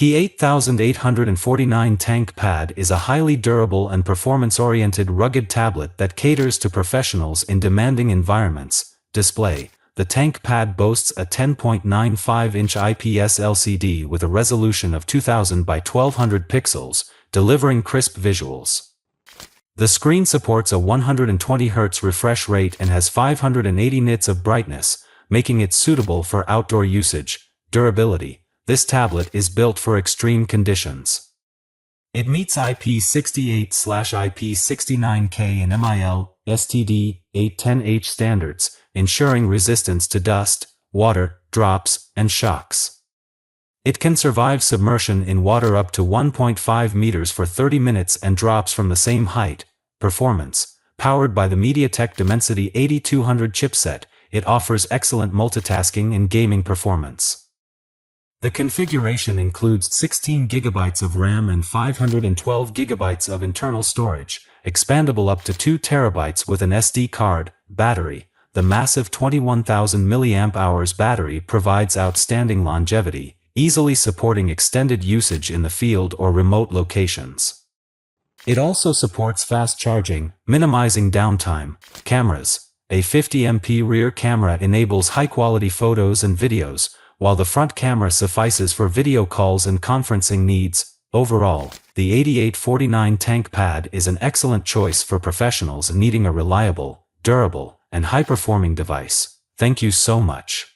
The 8849 TankPad is a highly durable and performance-oriented rugged tablet that caters to professionals in demanding environments. Display: the TankPad boasts a 10.95-inch IPS LCD with a resolution of 2000 by 1200 pixels, delivering crisp visuals. The screen supports a 120 Hz refresh rate and has 580 nits of brightness, making it suitable for outdoor usage. Durability: this tablet is built for extreme conditions. It meets IP68/IP69K and MIL, STD, 810H standards, ensuring resistance to dust, water, drops, and shocks. It can survive submersion in water up to 1.5 meters for 30 minutes and drops from the same height. Performance: powered by the MediaTek Dimensity 8200 chipset, it offers excellent multitasking and gaming performance. The configuration includes 16 GB of RAM and 512 GB of internal storage, expandable up to 2 TB with an SD card. Battery: the massive 21,000 mAh battery provides outstanding longevity, easily supporting extended usage in the field or remote locations. It also supports fast charging, minimizing downtime. Cameras: a 50MP rear camera enables high-quality photos and videos, while the front camera suffices for video calls and conferencing needs. Overall, the 8849 TankPad is an excellent choice for professionals needing a reliable, durable, and high-performing device. Thank you so much.